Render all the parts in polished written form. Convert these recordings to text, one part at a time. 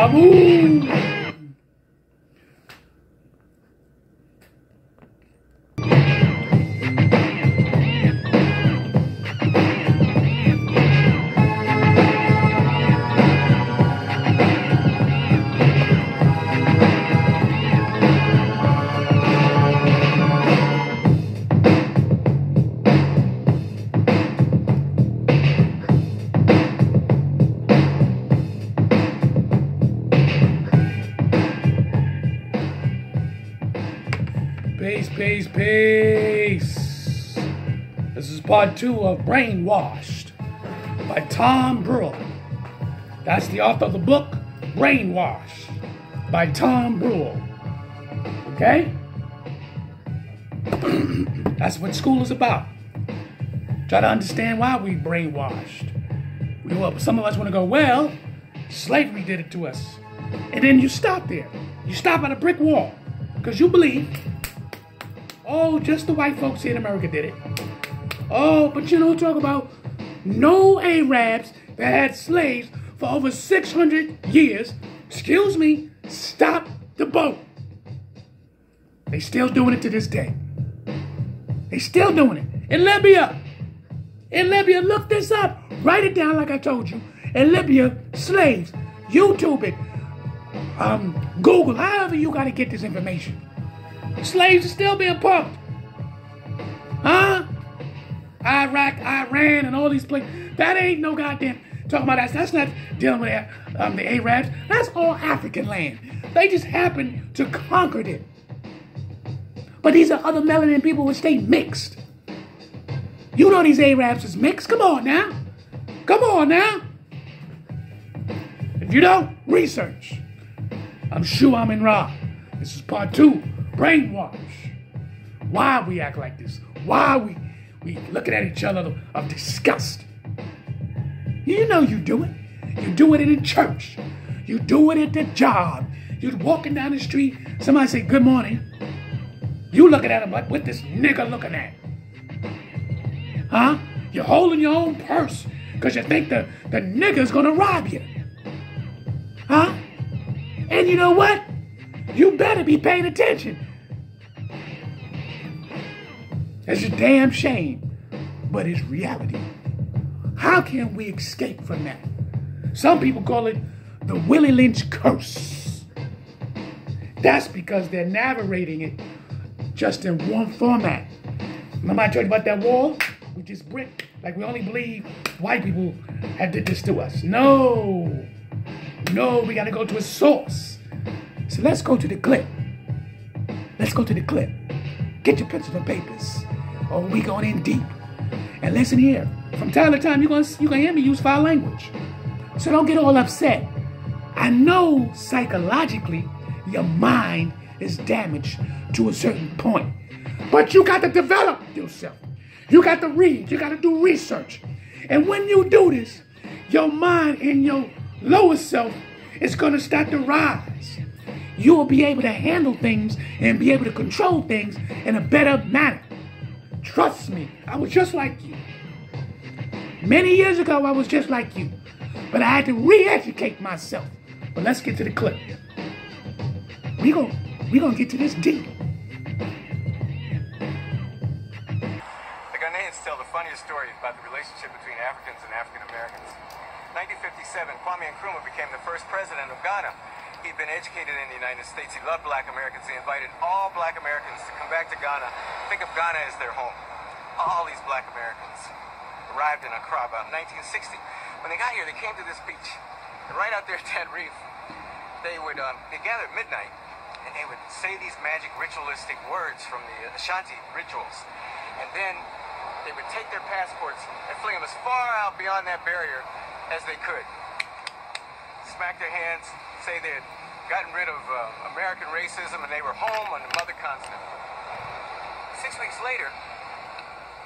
Amun. Peace. This is part 2 of Brainwashed by Tom Breuer. That's the author of the book, Brainwashed by Tom Breuer. Okay? That's what school is about. Try to understand why we brainwashed. Some of us want to go, well, slavery did it to us. And then you stop there. You stop at a brick wall because you believe, oh, just the white folks here in America did it. Oh, but you don't talk about no Arabs that had slaves for over 600 years. Excuse me, stop the boat. They still doing it to this day. They still doing it. In Libya, look this up. Write it down like I told you. In Libya, slaves. YouTube it. Google, however you got to get this information. Slaves are still being pumped. Huh? Iraq, Iran, and all these places. That ain't no goddamn talking about that. That's not dealing with the Arabs. That's all African land. They just happen to conquer it. But these are other melanin people which stay mixed. You know these Arabs is mixed. Come on now. If you don't, research. I'm SHU AMUN RA. This is part 2. Brainwash. Why we act like this? Why we looking at each other of disgust? You know you do it. You do it in the church. You do it at the job. You're walking down the street. Somebody say good morning. You looking at him like, what this nigga looking at? Huh? You're holding your own purse because you think the nigga's gonna rob you. Huh? And you know what? You better be paying attention. It's a damn shame, but it's reality. How can we escape from that? Some people call it the Willie Lynch curse. That's because they're narrating it just in one format. Remember I told you about that wall? We just brick. Like we only believe white people had did this to us. No, we gotta go to a source. So let's go to the clip. Get your pencils and papers. Or we going in deep. And listen here. From time to time, you're gonna hear me use foul language. So don't get all upset. I know psychologically your mind is damaged to a certain point. But you got to develop yourself. You got to read. You got to do research. And when you do this, your mind and your lower self is going to start to rise. You will be able to handle things and be able to control things in a better manner. Trust me, I was just like you. Many years ago, I was just like you. But I had to re-educate myself. But let's get to the clip. We gonna get to this deep. The Ghanaians tell the funniest story about the relationship between Africans and African Americans. 1957, Kwame Nkrumah became the first president of Ghana. He'd been educated in the United States. He loved black Americans. He invited all black Americans to come back to Ghana, think of Ghana as their home. All these black Americans arrived in Accra about 1960. When they got here, they came to this beach. And right out there at that reef, they gather at midnight, and they would say these magic ritualistic words from the Ashanti rituals. And then they would take their passports and fling them as far out beyond that barrier as they could. Smack their hands, say they had gotten rid of American racism and they were home on the mother continent. 6 weeks later,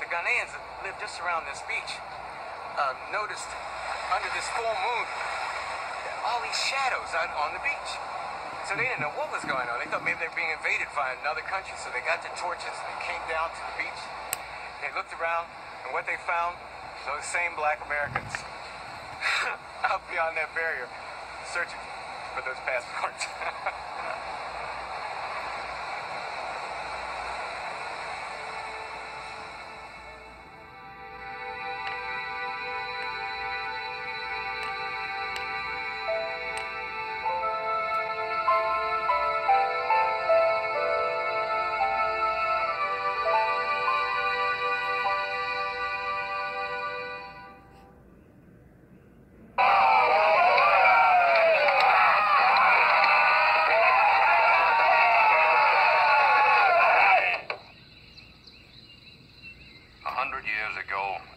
the Ghanaians that lived just around this beach noticed under this full moon all these shadows out on the beach. So they didn't know what was going on. They thought maybe they were being invaded by another country. So they got their torches and they came down to the beach. They looked around and what they found was those same black Americans out beyond that barrier searching for those passports.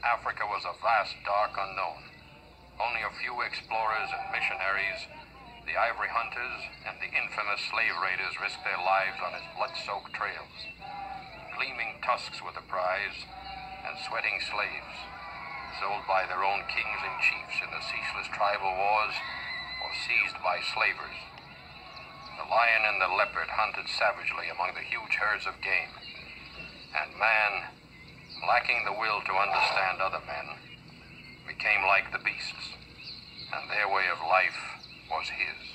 Africa was a vast, dark unknown. Only a few explorers and missionaries, the ivory hunters, and the infamous slave raiders risked their lives on its blood-soaked trails. Gleaming tusks were the prize, and sweating slaves, sold by their own kings and chiefs in the ceaseless tribal wars, or seized by slavers. The lion and the leopard hunted savagely among the huge herds of game, and man, lacking the will to understand other men, became like the beasts, and their way of life was his.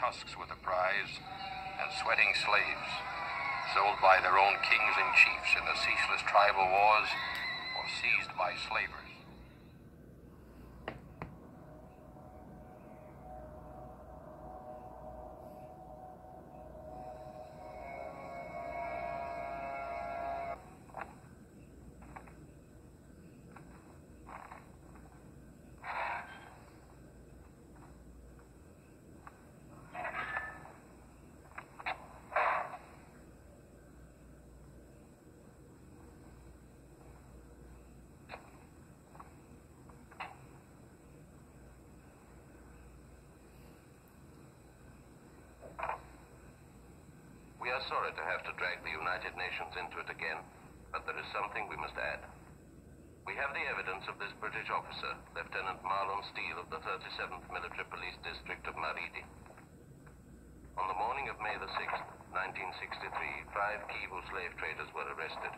Tusks were the prize, and sweating slaves, sold by their own kings and chiefs in the ceaseless tribal wars, or seized by slavers. We are sorry to have to drag the United Nations into it again, but there is something we must add. We have the evidence of this British officer, Lieutenant Marlon Steele of the 37th Military Police District of Maridi. On the morning of May the 6th, 1963, 5 Kivu slave traders were arrested.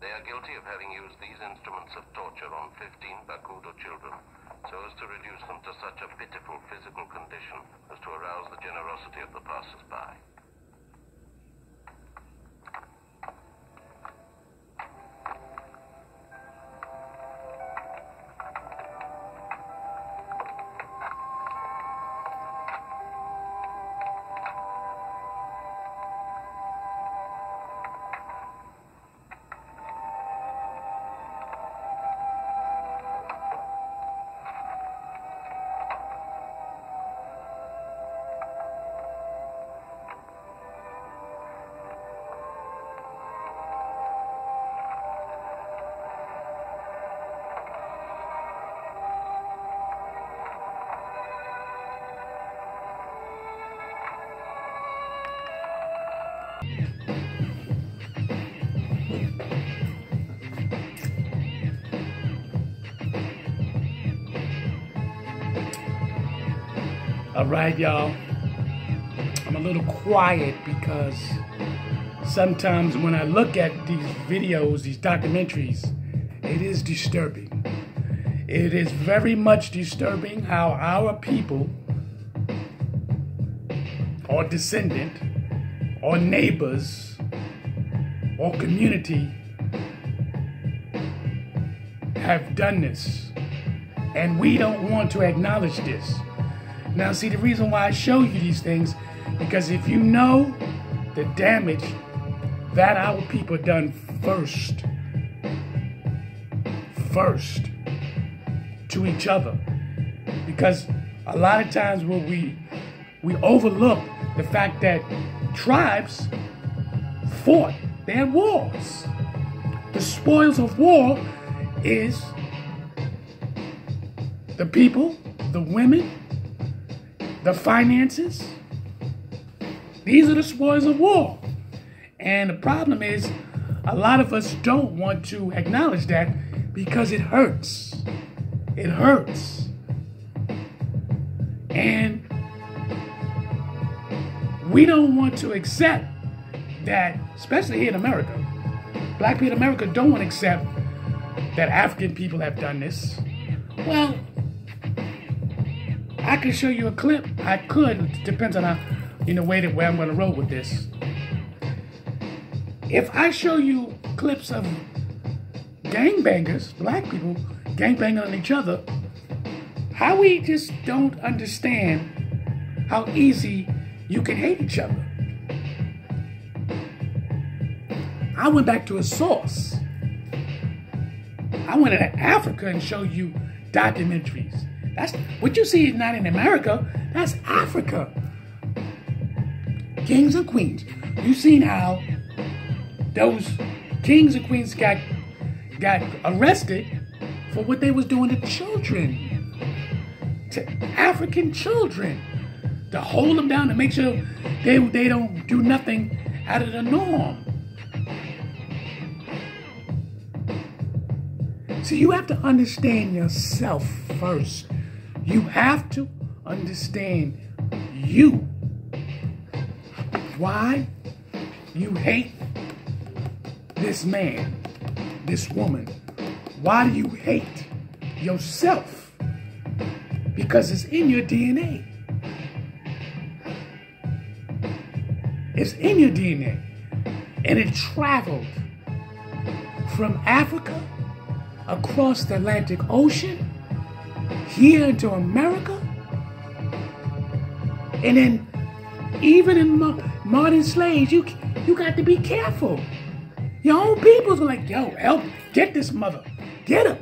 They are guilty of having used these instruments of torture on 15 Bakudo children, so as to reduce them to such a pitiful physical condition as to arouse the generosity of the passers-by. All right, y'all. I'm a little quiet because sometimes when I look at these videos, these documentaries, it is disturbing. It is very much disturbing how our people or descendant or neighbors or community have done this, and we don't want to acknowledge this. Now, see, the reason why I show you these things, because if you know the damage that our people done first to each other, because a lot of times where we overlook the fact that tribes fought their wars. The spoils of war is the people, the women, the finances. These are the spoils of war. And the problem is, a lot of us don't want to acknowledge that because it hurts. It hurts. And we don't want to accept that, especially here in America. Black people in America don't want to accept that African people have done this. Well, I can show you a clip. I could. It depends on how, where I'm going to roll with this. If I show you clips of gangbangers, black people, gangbanging on each other, how we just don't understand how easy you can hate each other. I went back to a source. I went to Africa and showed you documentaries. That's what you see is not in America. That's Africa. Kings and queens. You seen how those kings and queens got arrested for what they was doing to children, to African children, to hold them down, to make sure they don't do nothing out of the norm. So you have to understand yourself first. You have to understand you. Why you hate this man, this woman. Why do you hate yourself? Because it's in your DNA. It's in your DNA. And it traveled from Africa across the Atlantic Ocean, here into America, and then even in modern slaves, you got to be careful. Your own peoples are like, yo, help, get this mother, get her.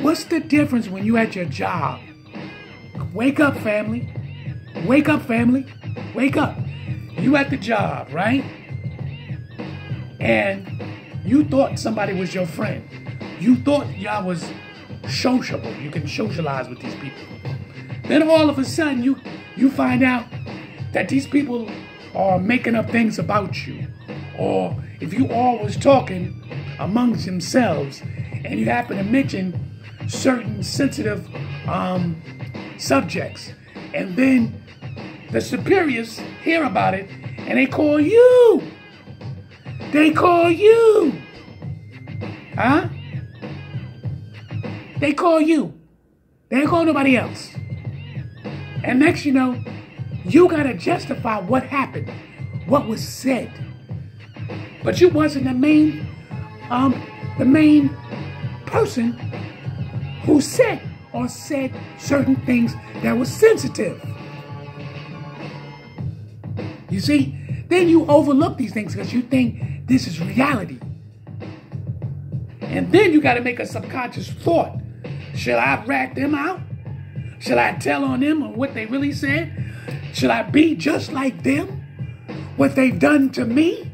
What's the difference when you at your job? Wake up, family. Wake up, family. Wake up. You at the job, right? And you thought somebody was your friend. You thought y'all was sociable. You can socialize with these people. Then all of a sudden, you find out that these people are making up things about you. Or if you all was talking amongst themselves and you happen to mention certain sensitive subjects, and then the superiors hear about it and they call you. They call you. Huh? They call you. They ain't call nobody else. And next you know, you gotta justify what happened, what was said. But you wasn't the main person who said certain things that was sensitive. You see, then you overlook these things because you think this is reality. And then you got to make a subconscious thought. Should I rat them out? Should I tell on them on what they really said? Should I be just like them? What they've done to me?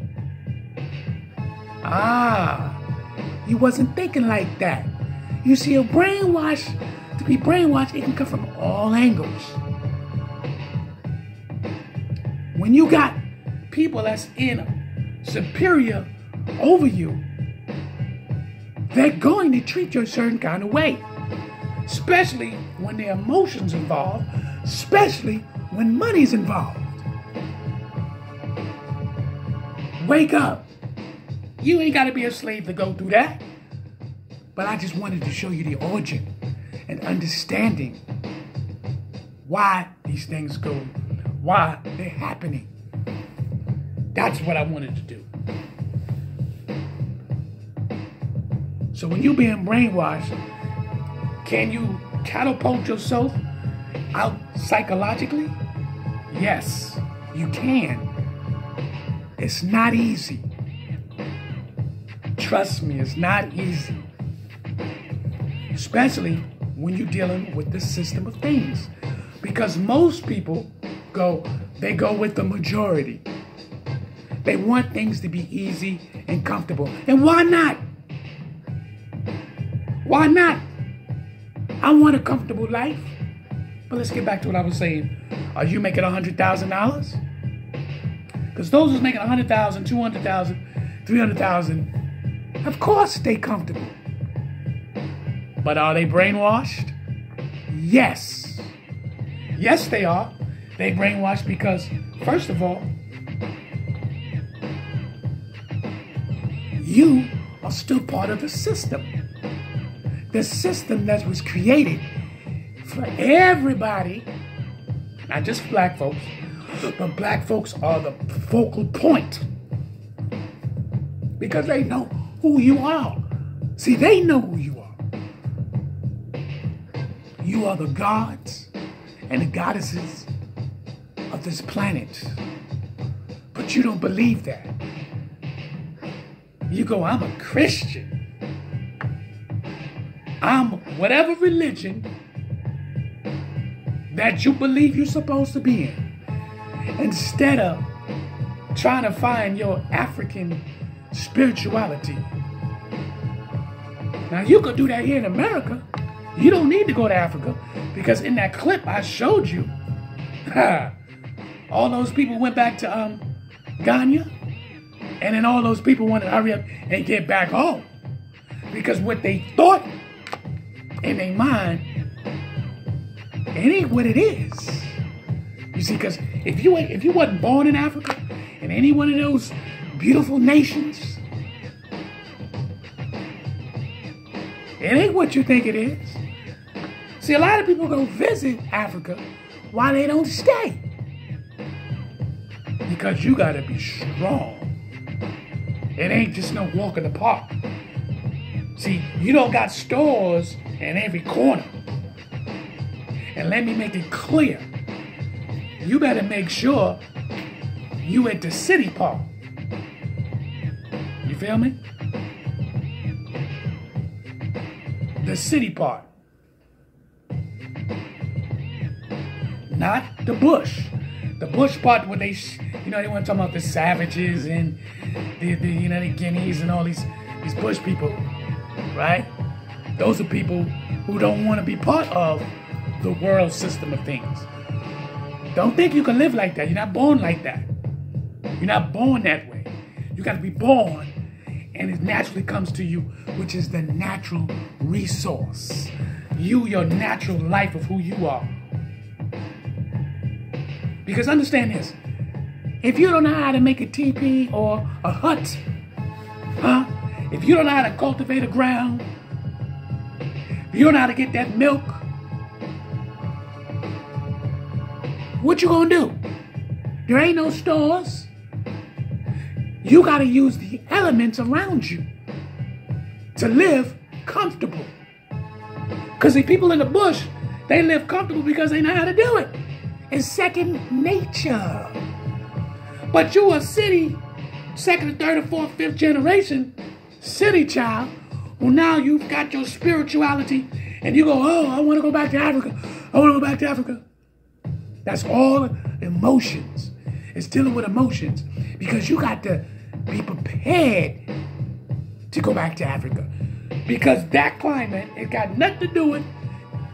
You wasn't thinking like that. You see, to be brainwashed, it can come from all angles. When you got people that's in superior over you, they're going to treat you a certain kind of way. Especially when there are emotions involved, especially when money's involved. Wake up. You ain't got to be a slave to go through that. But I just wanted to show you the origin and understanding why these things go why they're happening. That's what I wanted to do. So when you're being brainwashed, can you catapult yourself out psychologically? Yes, you can. It's not easy. Trust me, it's not easy. Especially when you're dealing with the system of things. Because most people go with the majority. They want things to be easy and comfortable. And why not? Why not? I want a comfortable life. But let's get back to what I was saying. Are you making $100,000? Because those who's making $100,000, $200,000, $300,000, of course they comfortable. But are they brainwashed? Yes. Yes, they are. They brainwashed because, first of all, you are still part of the system. The system that was created for everybody, not just black folks, but black folks are the focal point. Because they know who you are. See, they know who you are. You are the gods and the goddesses of this planet. But you don't believe that. You go, I'm a Christian. I'm whatever religion that you believe you're supposed to be in. Instead of trying to find your African spirituality. Now, you could do that here in America. You don't need to go to Africa, because in that clip I showed you, all those people went back to Ghana, and then all those people wanted to hurry up and get back home, because what they thought in their mind, it ain't what it is. You see, because if you wasn't born in Africa, in any one of those beautiful nations, it ain't what you think it is. See, a lot of people go visit Africa while they don't stay. Because you gotta be strong. It ain't just no walk in the park. See, you don't got stores in every corner. And let me make it clear. You better make sure you at the city part. You feel me? The city part. Not the bush. The bush part where they want to talk about the savages and the Guineas and all these bush people, right? Those are people who don't want to be part of the world system of things. Don't think you can live like that. You're not born like that. You're not born that way. You got to be born, and it naturally comes to you, which is the natural resource. Your natural life of who you are. Because understand this, if you don't know how to make a teepee or a hut, if you don't know how to cultivate a ground, if you don't know how to get that milk, what you gonna do? There ain't no stores. You gotta use the elements around you to live comfortable. Because the people in the bush, they live comfortable because they know how to do it. It's second nature. But you a city, second, third, or fourth, fifth generation city child, well, now you've got your spirituality, and you go, oh, I want to go back to Africa. I want to go back to Africa. That's all emotions. It's dealing with emotions, because you got to be prepared to go back to Africa. Because that climate, it got nothing to do with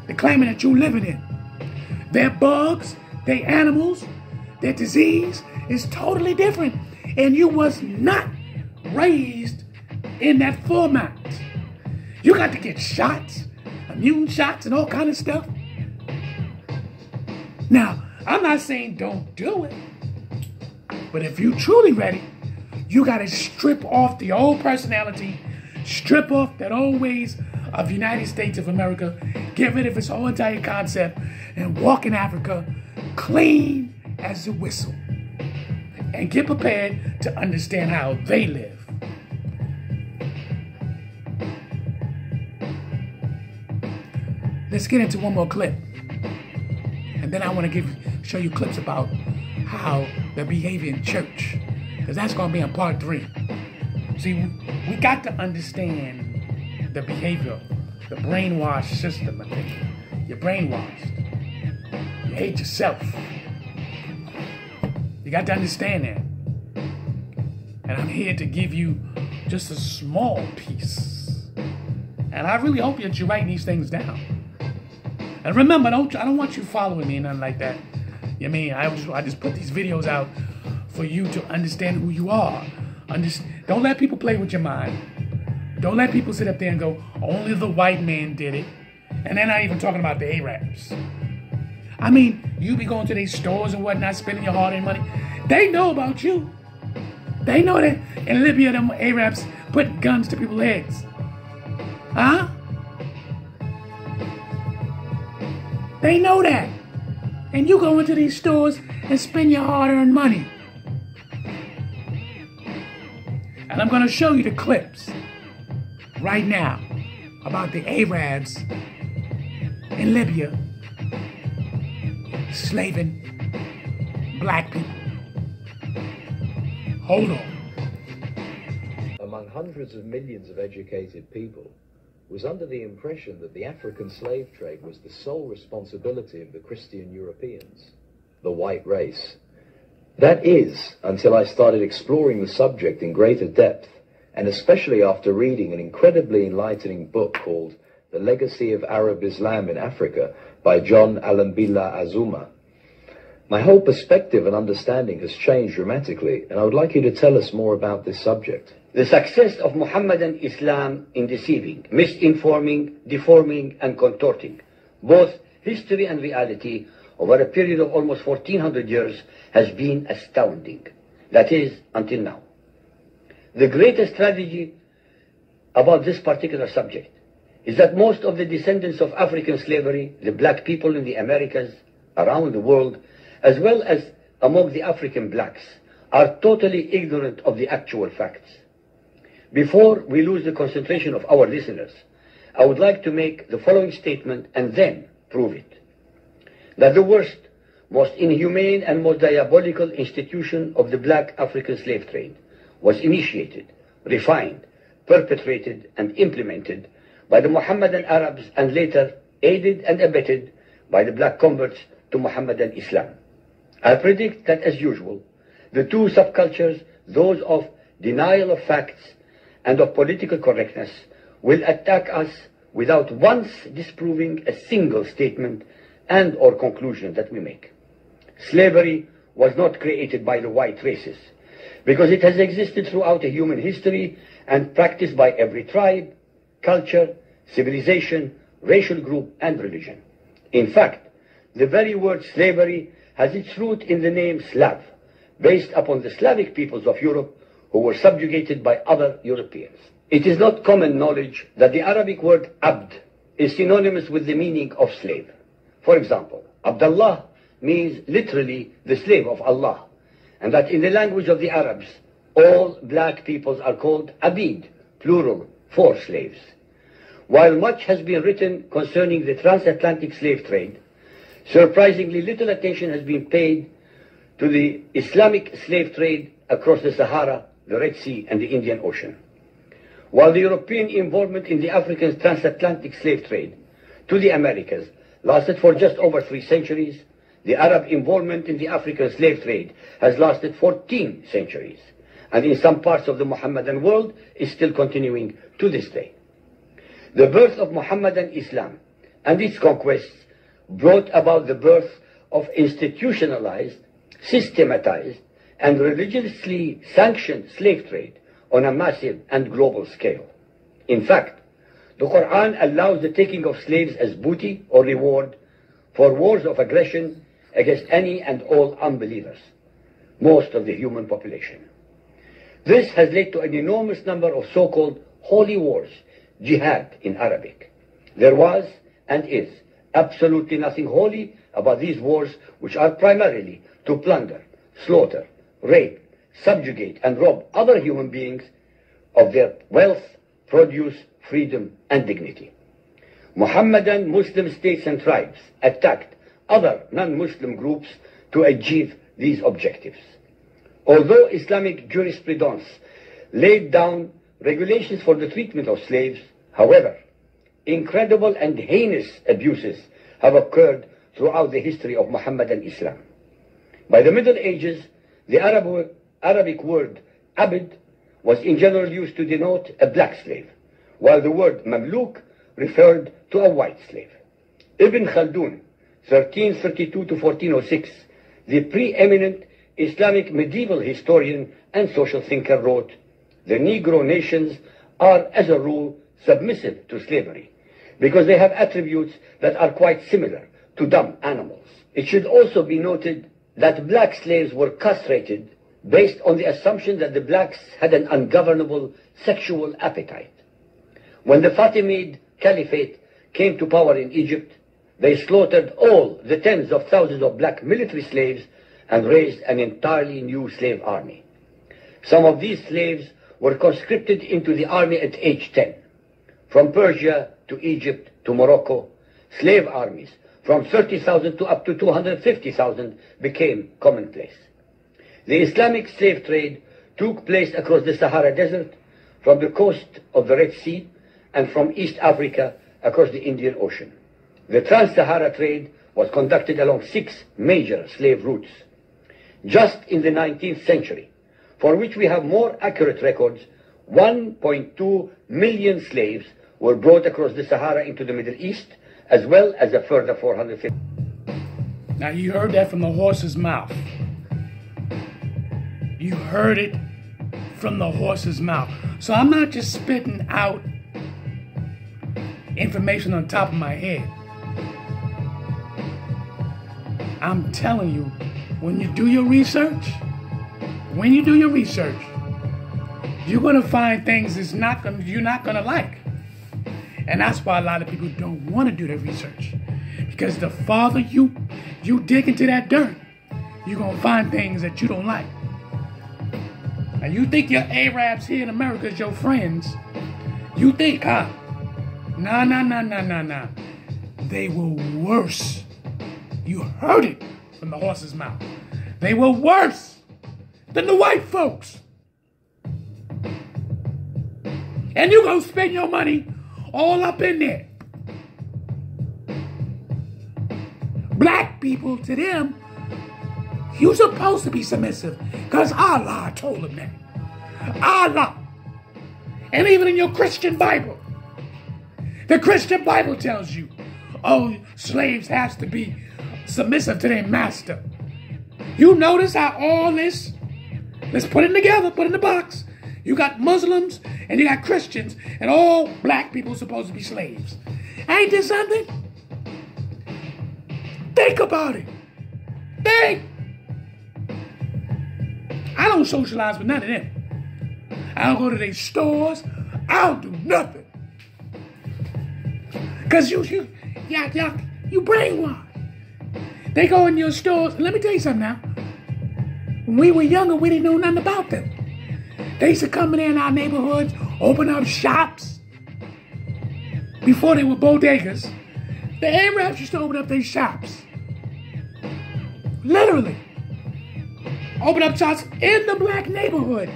the climate that you're living in. Their bugs, their animals, their disease is totally different. And you was not raised in that format. You got to get shots, immune shots and all kind of stuff. Now, I'm not saying don't do it. But if you're truly ready, you got to strip off the old personality, strip off that old ways of United States of America, get rid of its whole entire concept, and walk in Africa clean as the whistle. And get prepared to understand how they live. Let's get into one more clip. And then I want to show you clips about how the behavior in church. Because that's going to be in part 3. See, we got to understand the behavior, the brainwash system of thinking. You're brainwashed. You hate yourself. You got to understand that. And I'm here to give you just a small piece. And I really hope that you're writing these things down. And remember, I don't want you following me and nothing like that. You know what I mean? I just put these videos out for you to understand who you are. Don't let people play with your mind. Don't let people sit up there and go, only the white man did it. And they're not even talking about the Arabs. I mean, you be going to these stores and whatnot, spending your hard-earned money. They know about you. They know that in Libya, them Arabs put guns to people's heads. Huh? They know that. And you go into these stores and spend your hard-earned money. And I'm going to show you the clips right now about the Arabs in Libya slaving black people. Hold on. Among hundreds of millions of educated people, was under the impression that the African slave trade was the sole responsibility of the Christian Europeans, the white race. That is, until I started exploring the subject in greater depth, and especially after reading an incredibly enlightening book called The Legacy of Arab Islam in Africa by John Alambila Azuma. My whole perspective and understanding has changed dramatically, and I would like you to tell us more about this subject. The success of Muhammadan Islam in deceiving, misinforming, deforming, and contorting both history and reality over a period of almost 1400 years has been astounding. That is, until now. The greatest tragedy about this particular subject is that most of the descendants of African slavery, the black people in the Americas, around the world, as well as among the African blacks, are totally ignorant of the actual facts. Before we lose the concentration of our listeners, I would like to make the following statement and then prove it. That the worst, most inhumane and most diabolical institution of the black African slave trade was initiated, refined, perpetrated, and implemented by the Mohammedan Arabs and later aided and abetted by the black converts to Mohammedan Islam. I predict that, as usual, the two subcultures, those of denial of facts and of political correctness, will attack us without once disproving a single statement and or conclusion that we make. Slavery was not created by the white races, because it has existed throughout a human history and practiced by every tribe, culture, civilization, racial group, and religion. In fact, the very word slavery has its root in the name Slav, based upon the Slavic peoples of Europe who were subjugated by other Europeans. It is not common knowledge that the Arabic word abd is synonymous with the meaning of slave. For example, Abdullah means literally the slave of Allah, and that in the language of the Arabs, all black peoples are called abid, plural, for slaves. While much has been written concerning the transatlantic slave trade, surprisingly little attention has been paid to the Islamic slave trade across the Sahara, the Red Sea, and the Indian Ocean. While the European involvement in the African transatlantic slave trade to the Americas lasted for just over 3 centuries, the Arab involvement in the African slave trade has lasted 14 centuries, and in some parts of the Mohammedan world is still continuing to this day. The birth of Mohammedan Islam and its conquests brought about the birth of institutionalized, systematized, and religiously sanctioned slave trade on a massive and global scale. In fact, the Quran allows the taking of slaves as booty or reward for wars of aggression against any and all unbelievers, most of the human population. This has led to an enormous number of so-called holy wars, jihad in Arabic. There was and is absolutely nothing holy about these wars, which are primarily to plunder, slaughter, rape, subjugate, and rob other human beings of their wealth, produce, freedom, and dignity. Mohammedan Muslim states and tribes attacked other non-Muslim groups to achieve these objectives. Although Islamic jurisprudence laid down regulations for the treatment of slaves, however, incredible and heinous abuses have occurred throughout the history of Mohammedan Islam. By the Middle Ages, the Arabic word abd was in general used to denote a black slave, while the word mamluk referred to a white slave. Ibn Khaldun, 1332 to 1406, the preeminent Islamic medieval historian and social thinker, wrote, "The Negro nations are, as a rule, submissive to slavery, because they have attributes that are quite similar to dumb animals." It should also be noted that black slaves were castrated based on the assumption that the blacks had an ungovernable sexual appetite. When the Fatimid Caliphate came to power in Egypt, they slaughtered all the tens of thousands of black military slaves and raised an entirely new slave army. Some of these slaves were conscripted into the army at age 10. From Persia to Egypt to Morocco, slave armies from 30,000 to up to 250,000 became commonplace. The Islamic slave trade took place across the Sahara Desert, from the coast of the Red Sea, and from East Africa across the Indian Ocean. The Trans-Sahara trade was conducted along 6 major slave routes. Just in the 19th century, for which we have more accurate records, 1.2 million slaves were brought across the Sahara into the Middle East, as well as a further 450. Now you heard that from the horse's mouth. You heard it from the horse's mouth. So I'm not just spitting out information on top of my head. I'm telling you, when you do your research, you're gonna find things you're not gonna like. And that's why a lot of people don't want to do their research. Because the farther you dig into that dirt, you're gonna find things that you don't like. And you think your Arabs here in America is your friends. You think, huh? Nah. They were worse. You heard it from the horse's mouth. They were worse than the white folks. And you gonna spend your money all up in there. Black people, to them, you supposed to be submissive, because Allah told them that. Allah. And even in your Christian Bible, the Christian Bible tells you, oh, slaves has to be submissive to their master. You notice how all this, let's put it together, put it in the box. You got Muslims and you got Christians, and all black people are supposed to be slaves. Ain't this something? Think about it. Think. I don't socialize with none of them. I don't go to their stores. I don't do nothing. Because you brainwashed. They go in your stores. Let me tell you something now. When we were younger, we didn't know nothing about them. They used to come in our neighborhoods, open up shops. Before they were bodegas, the Arabs used to open up their shops. Literally. Open up shops in the black neighborhood.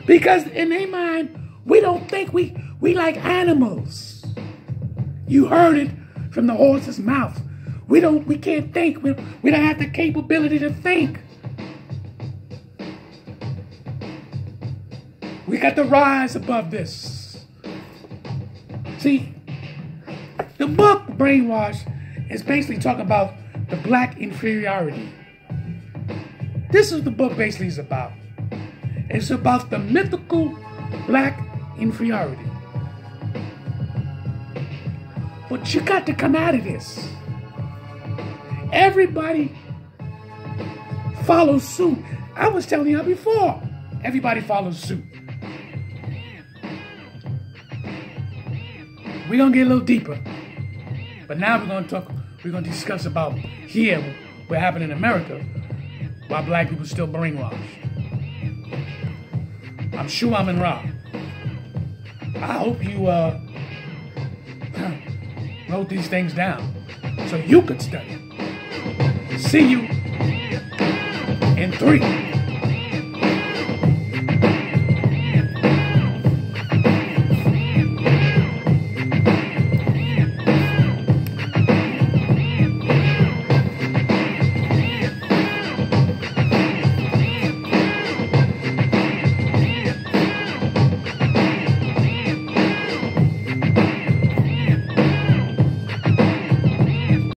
Because in their mind, we don't think we like animals. You heard it from the horse's mouth. We can't think. We don't have the capability to think. We got to rise above this. See, the book Brainwashed is basically talking about the black inferiority. This is the book basically is about. It's about the mythical black inferiority. But you got to come out of this. Everybody follows suit. I was telling you before. Everybody follows suit. We're going to get a little deeper. But now we're going to discuss about here what happened in America while black people still brainwashed. I'm SHU AMUN RA. I hope you wrote these things down so you could study. See you in 3.